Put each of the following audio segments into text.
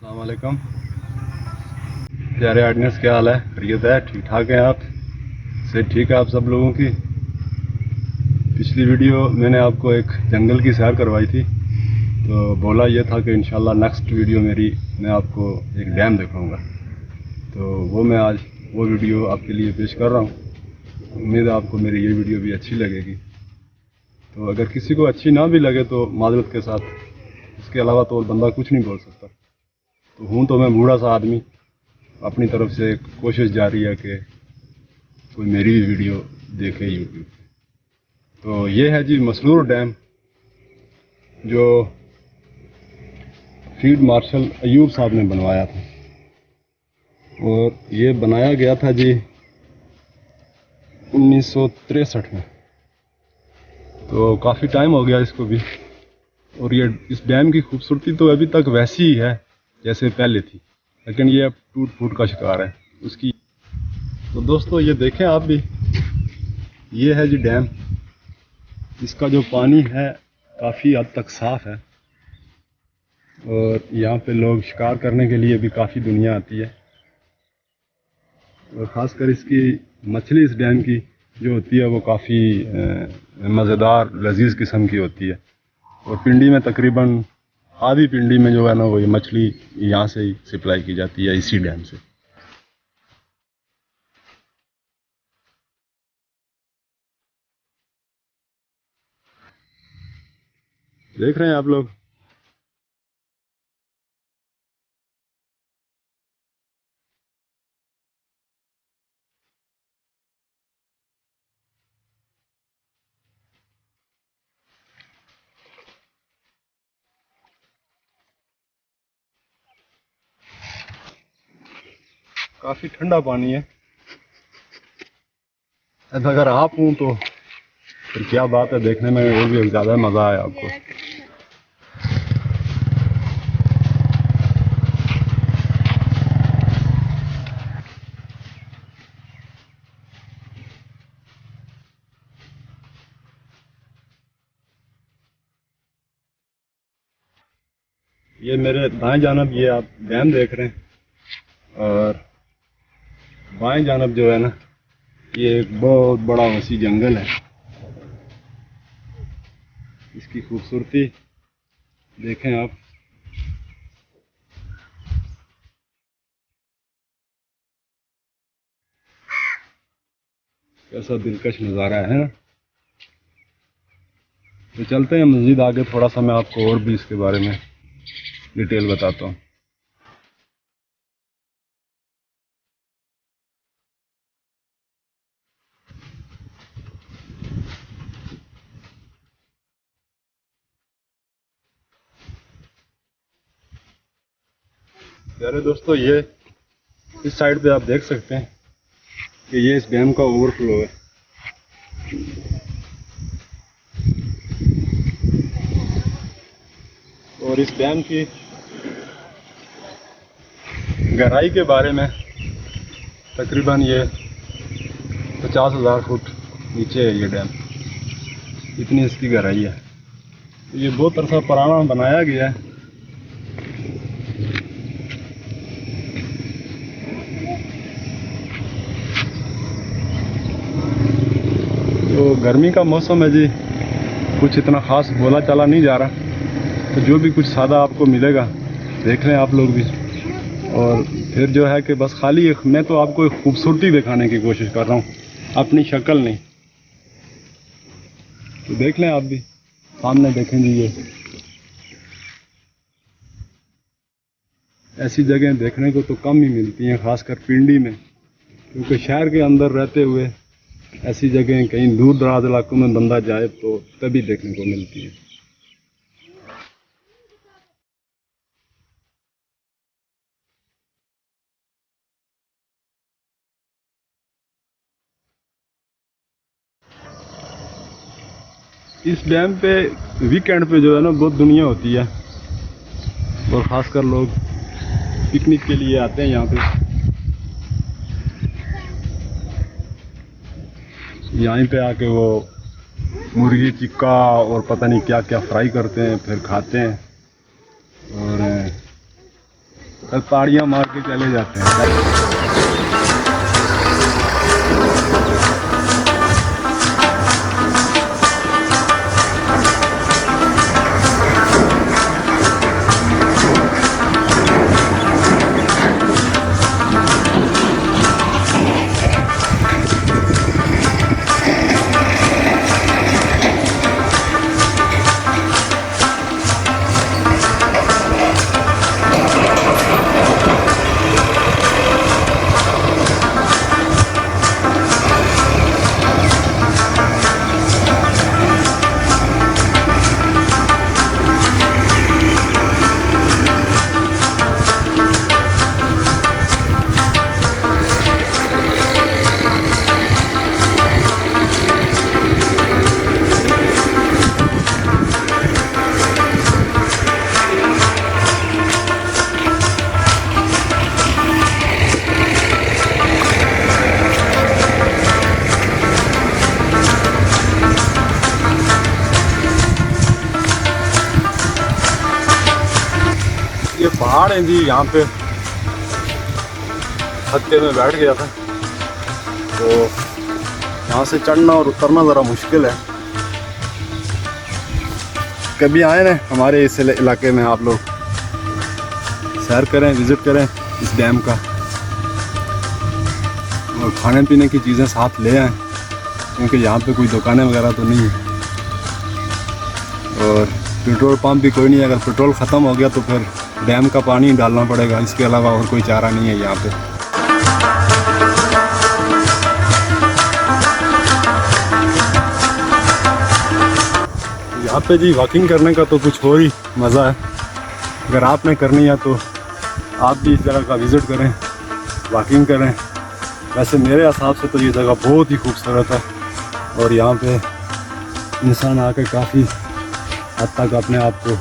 अस्सलाम वालेकुम प्यारे ऑडियंस, क्या हाल है? खैरियत है? ठीक ठाक है आप? से ठीक है आप सब लोगों की? पिछली वीडियो मैंने आपको एक जंगल की सैर करवाई थी, तो बोला ये था कि इंशाल्लाह नेक्स्ट वीडियो मेरी मैं आपको एक डैम दिखाऊंगा। तो वो मैं आज वो वीडियो आपके लिए पेश कर रहा हूँ। उम्मीद है आपको मेरी ये वीडियो भी अच्छी लगेगी। तो अगर किसी को अच्छी ना भी लगे तो माजरत के साथ, इसके अलावा तो और बंदा कुछ नहीं बोल सकता। तो हूँ तो मैं बूढ़ा सा आदमी, अपनी तरफ से कोशिश जारी है कि कोई मेरी भी वीडियो देखे यूट्यूब। तो ये है जी मसरूर डैम, जो फील्ड मार्शल अयूब साहब ने बनवाया था, और ये बनाया गया था जी 1963 में। तो काफ़ी टाइम हो गया इसको भी। और ये इस डैम की खूबसूरती तो अभी तक वैसी ही है जैसे पहले थी, लेकिन ये अब टूट फूट का शिकार है उसकी। तो दोस्तों ये देखें आप भी, ये है जी डैम। इसका जो पानी है काफ़ी हद तक साफ़ है, और यहाँ पे लोग शिकार करने के लिए भी काफ़ी दुनिया आती है। और ख़ासकर इसकी मछली इस डैम की जो होती है वो काफ़ी मज़ेदार लजीज किस्म की होती है। और पिंडी में तकरीबन आधी पिंडी में जो है ना वो ये मछली यहाँ से ही सप्लाई की जाती है, इसी डैम से। देख रहे हैं आप लोग? काफ़ी ठंडा पानी है। अगर आप हूँ तो फिर क्या बात है, देखने में और भी ज़्यादा मज़ा आया आपको। ये मेरे दाएं जानब ये आप डैम देख रहे हैं, और बाएं जानब जो है ना ये एक बहुत बड़ा वसी जंगल है। इसकी खूबसूरती देखें आप। कैसा दिलकश नज़ारा है ना। तो चलते हैं मज़ीद आगे, थोड़ा सा मैं आपको और भी इसके बारे में डिटेल बताता हूँ। प्यारे दोस्तों, ये इस साइड पे आप देख सकते हैं कि ये इस डैम का ओवरफ्लो है। और इस डैम की गहराई के बारे में तकरीबन ये 50,000 फुट नीचे है ये डैम, इतनी इसकी गहराई है। तो ये बहुत अरसा पुराना बनाया गया है। तो गर्मी का मौसम है जी, कुछ इतना ख़ास बोला चला नहीं जा रहा। तो जो भी कुछ सादा आपको मिलेगा देख लें आप लोग भी। और फिर जो है कि बस खाली मैं तो आपको एक खूबसूरती दिखाने की कोशिश कर रहा हूँ, अपनी शक्ल नहीं। तो देख लें आप भी, सामने देखें जी, ये ऐसी जगह देखने को तो कम ही मिलती हैं, ख़ासकर पिंडी में। क्योंकि शहर के अंदर रहते हुए ऐसी जगह कहीं दूर दराज इलाकों में बंदा जाए तो तभी देखने को मिलती है। इस डैम पे वीकेंड पे जो है ना बहुत दुनिया होती है, और ख़ासकर लोग पिकनिक के लिए आते हैं यहाँ पे। यहीं पे आके वो मुर्गी टिक्का और पता नहीं क्या क्या फ्राई करते हैं, फिर खाते हैं। और कल ताड़ियाँ मार के चले जाते हैं। ये पहाड़ है जी, यहाँ पे हत्ते में बैठ गया था, तो यहाँ से चढ़ना और उतरना ज़रा मुश्किल है। कभी आए ना हमारे इस इलाके में, आप लोग सैर करें, विज़िट करें इस डैम का, और खाने पीने की चीज़ें साथ ले आएँ, क्योंकि यहाँ पे कोई दुकानें वगैरह तो नहीं है, और पेट्रोल पंप भी कोई नहीं है। अगर पेट्रोल ख़त्म हो गया तो फिर डैम का पानी डालना पड़ेगा, इसके अलावा और कोई चारा नहीं है यहाँ पे। यहाँ पे जी वॉकिंग करने का तो कुछ और ही मज़ा है। अगर आपने करनी है तो आप भी इस जगह का विज़िट करें, वॉकिंग करें। वैसे मेरे हिसाब से तो ये जगह बहुत ही खूबसूरत है, और यहाँ पे इंसान आके काफ़ी हद तक अपने आप को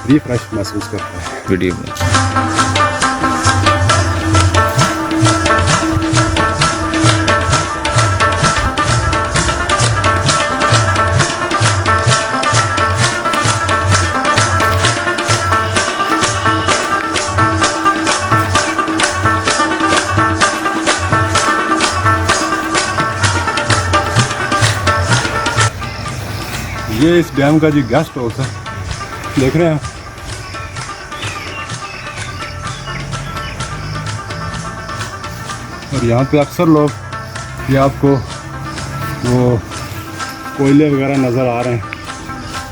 रिफ्रेश महसूस करता है। वीडियो में ये इस डैम का जी गेस्ट हाउस है, देख रहे हैं। और यहाँ पे अक्सर लोग, ये आपको वो कोयले वगैरह नज़र आ रहे हैं,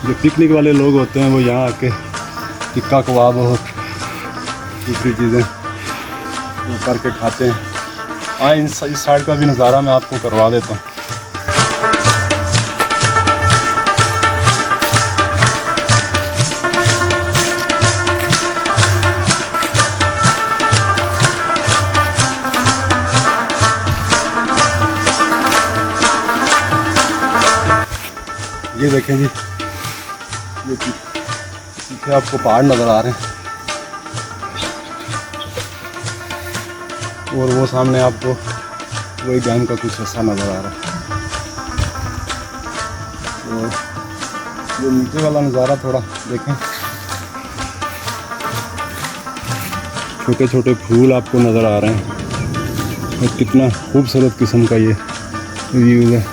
जो पिकनिक वाले लोग होते हैं वो यहाँ आके टिक्का कबाब और दूसरी चीज़ें वो करके खाते हैं। हाँ, इस साइड का भी नज़ारा मैं आपको करवा देता हूँ। ये देखें जी, ये पीछे आपको पहाड़ नज़र आ रहे हैं, और वो सामने आपको वही डैम का कुछ हिस्सा नज़र आ रहा है। और ये नीचे वाला नज़ारा थोड़ा देखें, छोटे छोटे फूल आपको नज़र आ रहे हैं, और कितना खूबसूरत किस्म का ये व्यू है।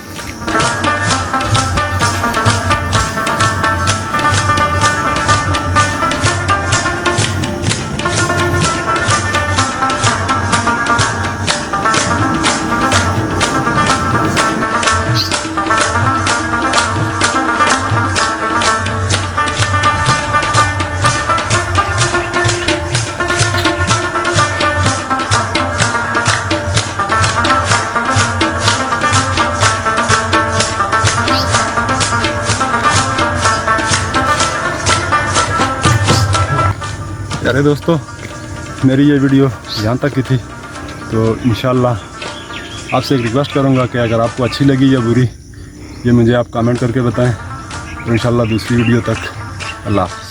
अरे दोस्तों, मेरी ये वीडियो यहाँ तक की थी, तो इंशाल्लाह आपसे एक रिक्वेस्ट करूँगा कि अगर आपको अच्छी लगी या बुरी, ये मुझे आप कमेंट करके बताएं। तो इंशाल्लाह दूसरी वीडियो तक अल्लाह।